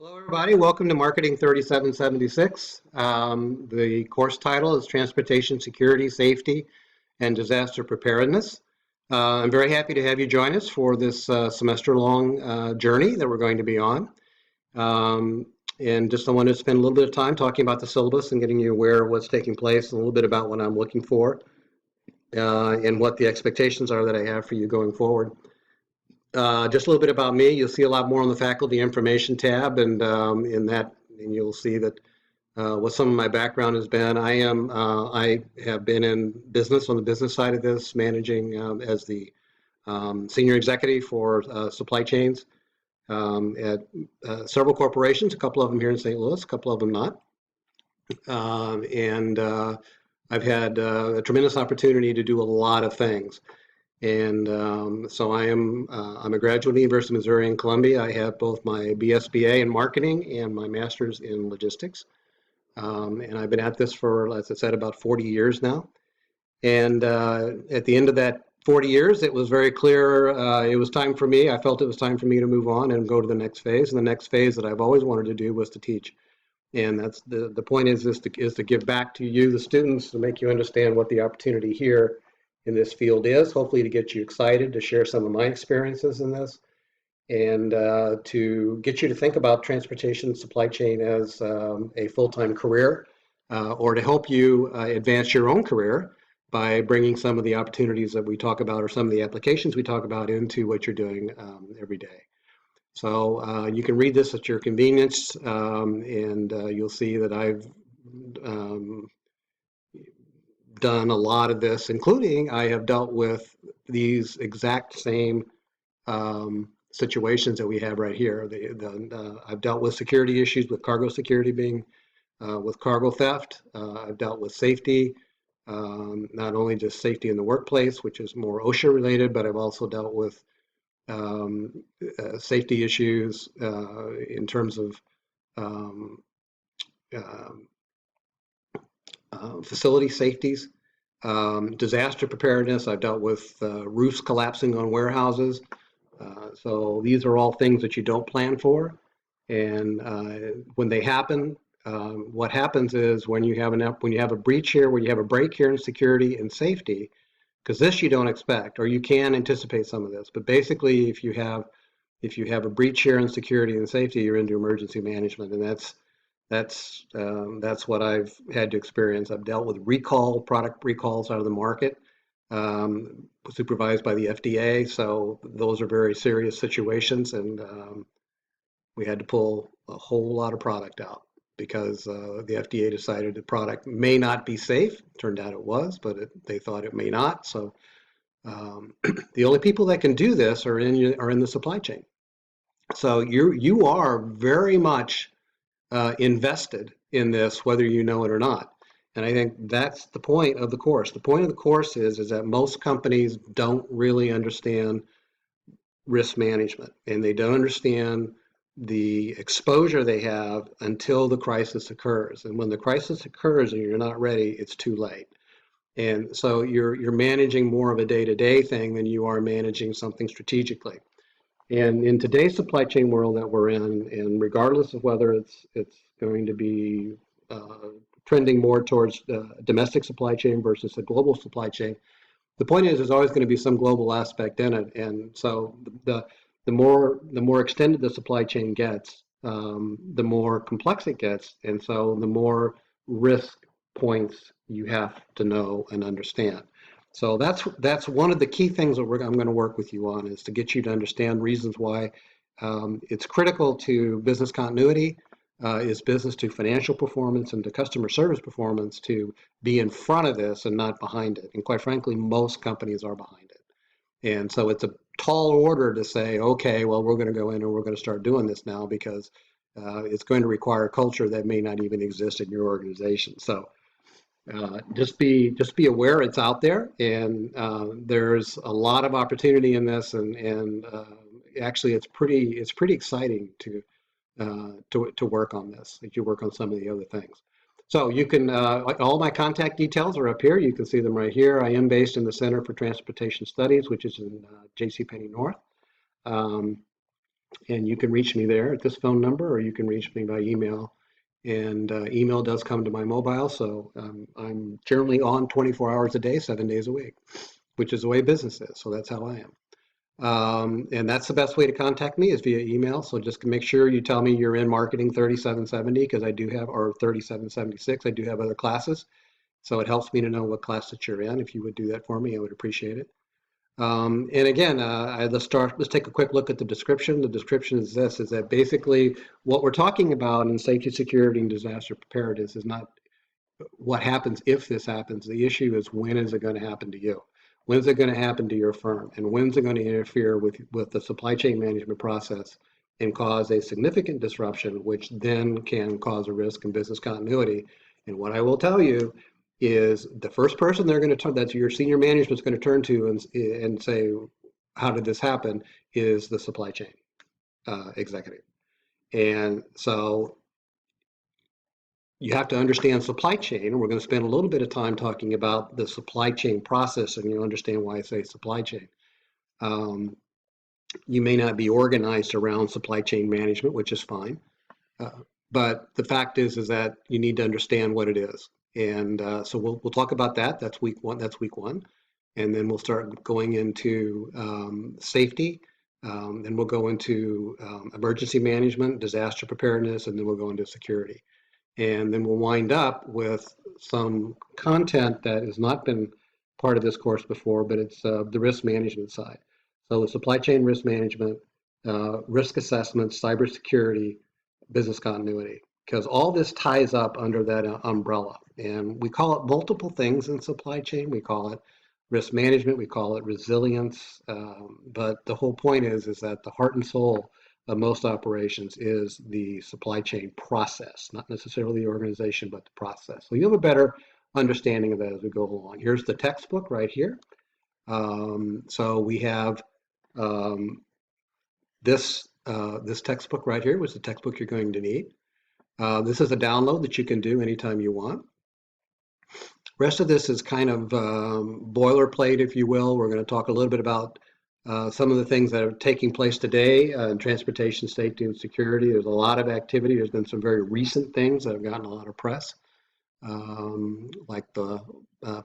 Hello, everybody. Welcome to Marketing 3776. The course title is Transportation Security, Safety, and Disaster Preparedness. I'm very happy to have you join us for this semester-long journey that we're going to be on. And just I wanted to spend a little bit of time talking about the syllabus and getting you aware of what's taking place, and a little bit about what I'm looking for, and what the expectations are that I have for you going forward. Just a little bit about me. You'll see a lot more on the faculty information tab, and you'll see that what some of my background has been. I have been in business on the business side of this, managing as the senior executive for supply chains at several corporations. A couple of them here in St. Louis, a couple of them not. I've had a tremendous opportunity to do a lot of things. And so I'm a graduate of the University of Missouri in Columbia. I have both my BSBA in marketing and my master's in logistics. And I've been at this for, as I said, about 40 years now. And at the end of that 40 years, it was very clear it was time for me. I felt it was time for me to move on and go to the next phase. And the next phase that I've always wanted to do was to teach. And that's the point is to give back to you, the students, to make you understand what the opportunity here in this field is, hopefully to get you excited to share some of my experiences in this, and to get you to think about transportation supply chain as a full-time career, or to help you advance your own career by bringing some of the opportunities that we talk about or some of the applications we talk about into what you're doing every day. So you can read this at your convenience, and you'll see that I've done a lot of this, including I have dealt with these exact same situations that we have right here. I've dealt with security issues, with cargo security being, with cargo theft. I've dealt with safety, not only just safety in the workplace, which is more OSHA related, but I've also dealt with safety issues in terms of facility safeties, disaster preparedness. I've dealt with roofs collapsing on warehouses. So these are all things that you don't plan for. And when they happen, what happens is when you have a breach here, when you have a break here in security and safety, because this you don't expect, or you can anticipate some of this. But basically, if you have a breach here in security and safety, you're into emergency management, and that's what I've had to experience. I've dealt with product recalls out of the market, supervised by the FDA. So those are very serious situations, and we had to pull a whole lot of product out because the FDA decided the product may not be safe. Turned out it was, but they thought it may not. So the only people that can do this are in the supply chain. So you are very much invested in this, whether you know it or not. And I think that's the point of the course. The point of the course is that most companies don't really understand risk management, and they don't understand the exposure they have until the crisis occurs. And when the crisis occurs and you're not ready, it's too late. And so you're managing more of a day-to-day thing than you are managing something strategically. And in today's supply chain world that we're in, and regardless of whether it's going to be trending more towards domestic supply chain versus a global supply chain, the point is there's always going to be some global aspect in it. And so the more extended the supply chain gets, the more complex it gets, and so the more risk points you have to know and understand. So that's one of the key things that I'm going to work with you on, is to get you to understand reasons why it's critical to business continuity, is business to financial performance and to customer service performance to be in front of this and not behind it. And quite frankly, most companies are behind it. And so it's a tall order to say, okay, well, we're going to go in and we're going to start doing this now, because it's going to require a culture that may not even exist in your organization. So just be aware it's out there, and there's a lot of opportunity in this, and actually it's pretty exciting to work on this, as you work on some of the other things. So you can all my contact details are up here. You can see them right here. I am based in the Center for Transportation Studies, which is in JCPenney North. And you can reach me there at this phone number, or you can reach me by email. And email does come to my mobile, so I'm generally on 24 hours a day, 7 days a week, which is the way business is. So that's how I am. And that's the best way to contact me is via email. So just make sure you tell me you're in marketing 3770 because I do have, or 3776, I do have other classes. So it helps me to know what class that you're in. If you would do that for me, I would appreciate it. And again, let's take a quick look at the description. The description is this, is that basically what we're talking about in safety, security, and disaster preparedness is not what happens if this happens. The issue is when is it going to happen to you? When is it going to happen to your firm? And when is it going to interfere with the supply chain management process and cause a significant disruption, which then can cause a risk in business continuity? And what I will tell you is the first person they're going to turn, that your senior management is going to turn to and say, how did this happen, is the supply chain executive. And so you have to understand supply chain, and we're going to spend a little bit of time talking about the supply chain process, and you'll understand why I say supply chain. You may not be organized around supply chain management, which is fine, but the fact is that you need to understand what it is. And so we'll talk about that. That's week one. And then we'll start going into safety. Then we'll go into emergency management, disaster preparedness, and then we'll go into security. And then we'll wind up with some content that has not been part of this course before, but it's the risk management side. So the supply chain risk management, risk assessment, cybersecurity, business continuity, because all this ties up under that umbrella. And we call it multiple things in supply chain. We call it risk management, we call it resilience, but the whole point is that the heart and soul of most operations is the supply chain process, not necessarily the organization, but the process. So you'll have a better understanding of that as we go along. Here's the textbook right here. So we have this textbook right here, which is the textbook you're going to need. This is a download that you can do anytime you want. Rest of this is kind of boilerplate, if you will. We're going to talk a little bit about some of the things that are taking place today in transportation safety and security. There's a lot of activity. There's been some very recent things that have gotten a lot of press, like the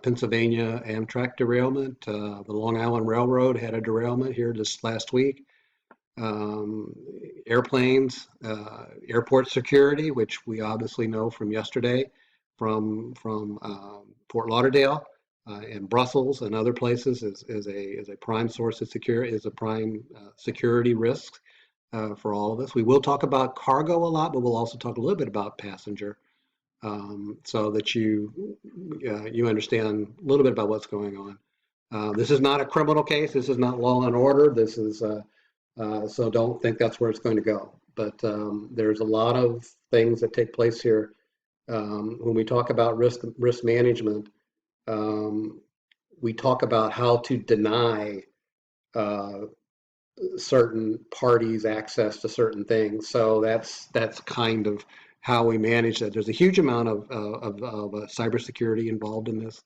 Pennsylvania Amtrak derailment. The Long Island Railroad had a derailment here this last week. Airplanes, airport security, which we obviously know from yesterday from Fort Lauderdale and Brussels and other places is a prime source of security, is a prime security risk for all of us. We will talk about cargo a lot, but we'll also talk a little bit about passenger, so that you understand a little bit about what's going on. This is not a criminal case. This is not law and order. This is so don't think that's where it's going to go. But there's a lot of things that take place here when we talk about risk management. We talk about how to deny certain parties access to certain things. So that's kind of how we manage that. There's a huge amount of cybersecurity involved in this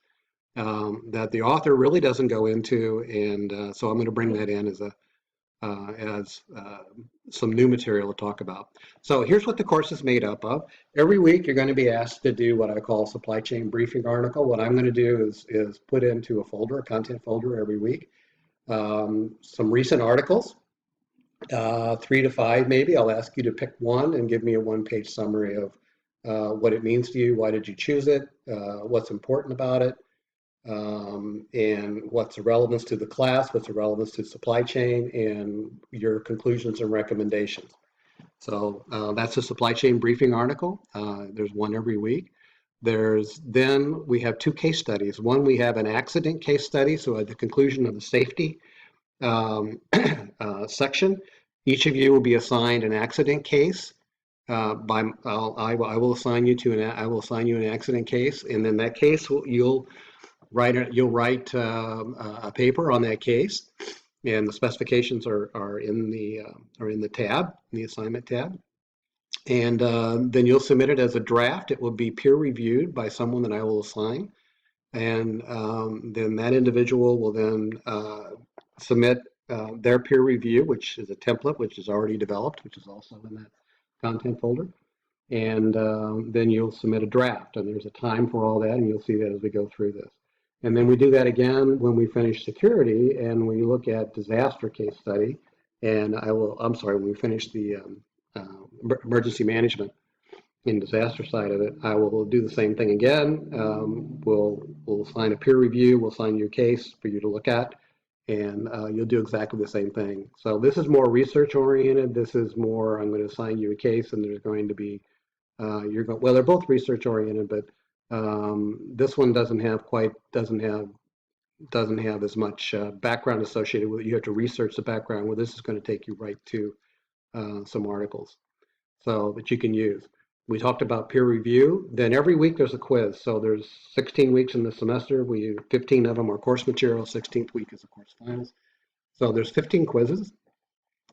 that the author really doesn't go into, and so I'm going to bring that in as some new material to talk about. So here's what the course is made up of. Every week you're going to be asked to do what I call a supply chain briefing article. What I'm going to do is put into a folder, a content folder every week, some recent articles, 3 to 5 maybe. I'll ask you to pick one and give me a one-page summary of what it means to you, why did you choose it, what's important about it, and what's the relevance to the class, what's the relevance to supply chain, and your conclusions and recommendations. So that's a supply chain briefing article. There's one every week. Then we have 2 case studies. One, we have an accident case study. So at the conclusion of the safety section, each of you will be assigned an accident case. I will assign you an accident case, and then that case you'll write a paper on that case, and the specifications are in the tab, in the assignment tab, and then you'll submit it as a draft. It will be peer reviewed by someone that I will assign, and then that individual will then submit their peer review, which is a template which is already developed, which is also in that content folder. And then you'll submit a draft, and there's a time for all that, and you'll see that as we go through this. And then we do that again when we finish security, and we look at disaster case study, and I'm sorry, when we finish the emergency management in disaster side of it, I will do the same thing again. We'll sign a peer review, we'll sign your case for you to look at, and you'll do exactly the same thing. So this is more research oriented. This is more, I'm going to assign you a case, and there's going to be well, they're both research oriented, but this one doesn't have as much background associated with it. You have to research the background, where this is going to take you right to some articles so that you can use. We talked about peer review. Then every week there's a quiz. So there's 16 weeks in the semester. 15 of them are course material. 16th week is the course finals. So there's 15 quizzes.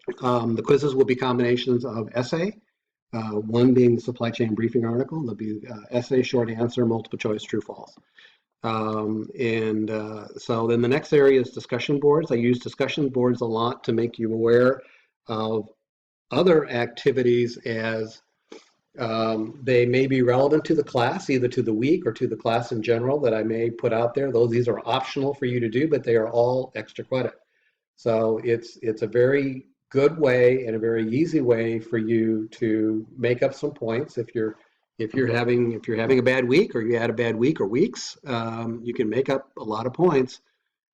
The quizzes will be combinations of essay, one being the supply chain briefing article. There'll be essay, short answer, multiple choice, true, false. So then the next area is discussion boards. I use discussion boards a lot to make you aware of other activities as they may be relevant to the class, either to the week or to the class in general, that I may put out there. These are optional for you to do, but they are all extra credit. So it's a very good way and a very easy way for you to make up some points if you're having a bad week, or you had a bad week or weeks. You can make up a lot of points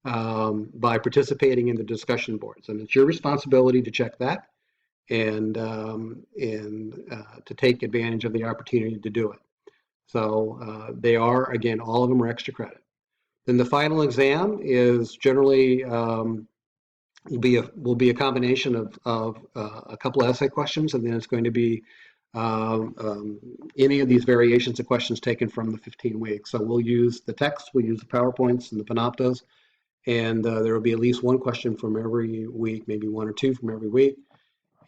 by participating in the discussion boards, and it's your responsibility to check that and to take advantage of the opportunity to do it. So they are, again, all of them are extra credit. Then the final exam is generally will be a combination of a couple of essay questions, and then it's going to be any of these variations of questions taken from the 15 weeks. So we'll use the text, we'll use the PowerPoints and the Panoptos, and there will be at least one question from every week, maybe one or two from every week.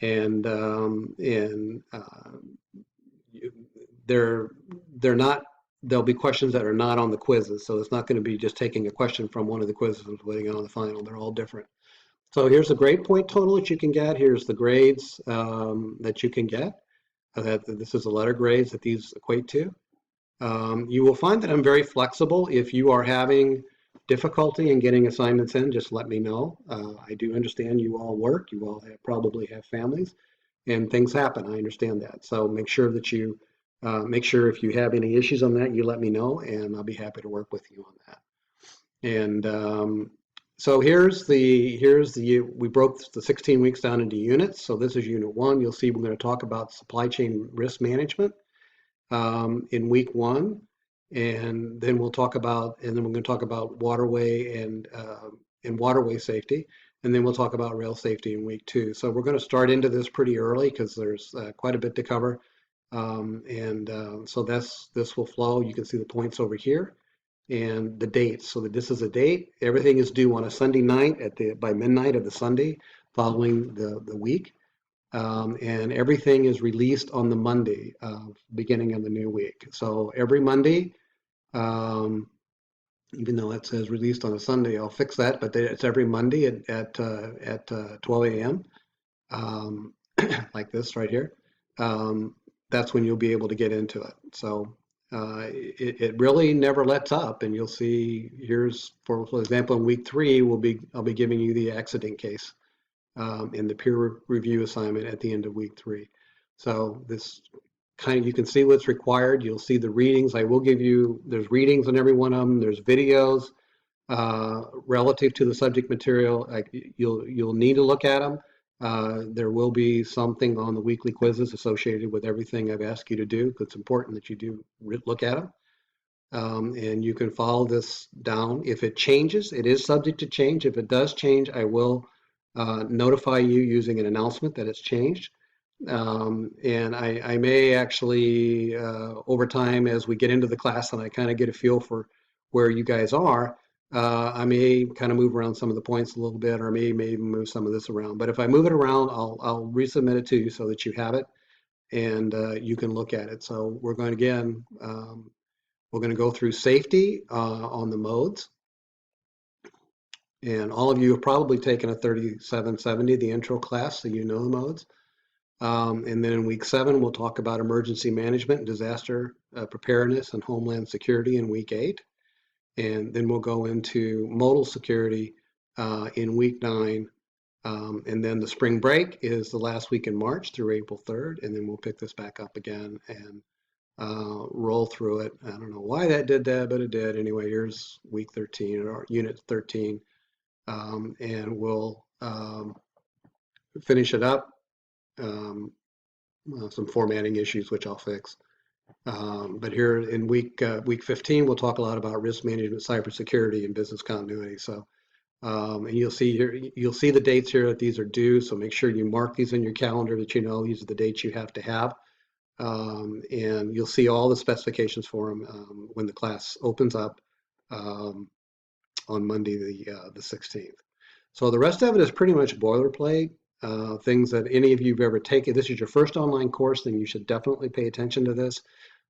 And there'll be questions that are not on the quizzes. So it's not going to be just taking a question from one of the quizzes and putting it on the final. They're all different. So here's the grade point total that you can get. Here's the grades that you can get. This is the letter grades that these equate to. You will find that I'm very flexible. If you are having difficulty in getting assignments in, just let me know. I do understand you all work. You all probably have families, and things happen. I understand that. So make sure that you if you have any issues on that, you let me know, and I'll be happy to work with you on that. And so we broke the 16 weeks down into units. So this is unit 1. You'll see we're going to talk about supply chain risk management in week 1, and then we're going to talk about waterway and waterway safety, and then we'll talk about rail safety in week 2. So we're going to start into this pretty early because there's quite a bit to cover, so this will flow. You can see the points over here and the dates. So that this is a date. Everything is due on a Sunday night by midnight of the Sunday following the week. And everything is released on the Monday beginning of the new week. So every Monday, even though it says released on a Sunday, I'll fix that, but it's every Monday at 12 a.m. Like this right here. That's when you'll be able to get into it. So it really never lets up, and you'll see here's, for example, in week 3, I'll be giving you the accident case in the peer review assignment at the end of week 3. So this you can see what's required. You'll see the readings. I will give you, there's readings on every one of them. There's videos relative to the subject material. You'll need to look at them. There will be something on the weekly quizzes associated with everything I've asked you to do. It's important that you do look at them. And you can follow this down. If it changes, it is subject to change. If it does change, I will notify you using an announcement that it's changed. And I may actually, over time, as we get into the class and I kind of get a feel for where you guys are, I may kind of move around some of the points a little bit, or may even move some of this around. But if I move it around, I'll resubmit it to you so that you have it and you can look at it. So we're going to, again, we're going to go through safety on the modes. And all of you have probably taken a 3770, the intro class, so you know the modes. And then in week 7, we'll talk about emergency management and disaster preparedness and homeland security in week 8. And then we'll go into modal security in week 9. And then the spring break is the last week in March through April 3rd. And then we'll pick this back up again and roll through it. I don't know why that did that, but it did. Anyway, here's week 13 or unit 13. And we'll finish it up. Some formatting issues, which I'll fix. But here in week 15, we'll talk a lot about risk management, cybersecurity, and business continuity. So, and you'll see here, you'll see the dates here that these are due. So make sure you mark these in your calendar that you know these are the dates you have to have. And you'll see all the specifications for them when the class opens up on Monday, the 16th. So the rest of it is pretty much boilerplate. Things that any of you have ever taken. This is your first online course, then you should definitely pay attention to this.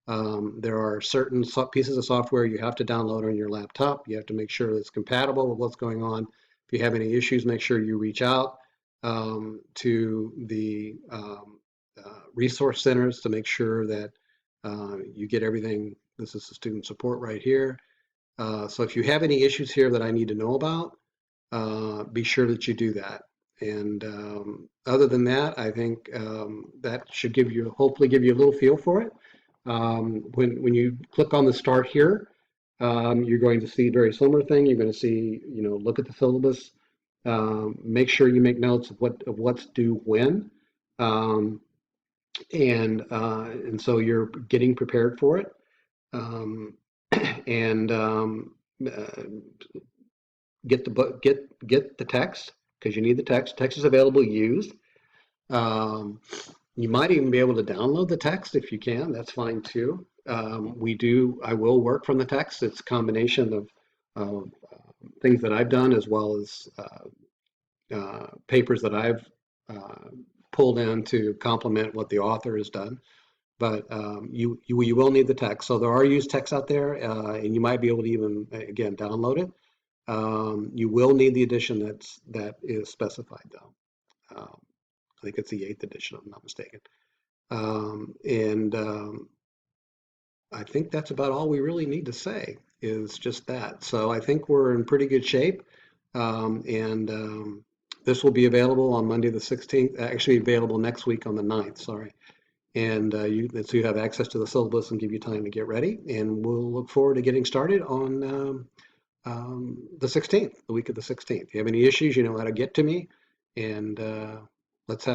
There are certain pieces of software you have to download on your laptop. You have to make sure it's compatible with what's going on. If you have any issues, make sure you reach out to the resource centers to make sure that you get everything. This is the student support right here. So if you have any issues here that I need to know about, be sure that you do that. And other than that, I think that should hopefully give you a little feel for it. When you click on the start here, you're going to see a very similar thing. You're going to see, look at the syllabus. Make sure you make notes of what's due when, and so you're getting prepared for it. And get the text, because you need the text. Text is available used. You might even be able to download the text if you can. That's fine too. I will work from the text. It's a combination of things that I've done as well as papers that I've pulled in to complement what the author has done. But you will need the text. So there are used texts out there, and you might be able to even, again, download it. You will need the edition that is specified though. I think it's the 8th edition, if I'm not mistaken. I think that's about all we really need to say is just that. So I think we're in pretty good shape. This will be available on Monday the 16th, actually available next week on the 9th, sorry. And so you have access to the syllabus and give you time to get ready. And we'll look forward to getting started on the 16th, the week of the 16th. If you have any issues, you know how to get to me. And let's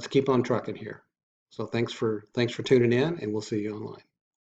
keep on trucking here. So thanks for tuning in, and we'll see you online.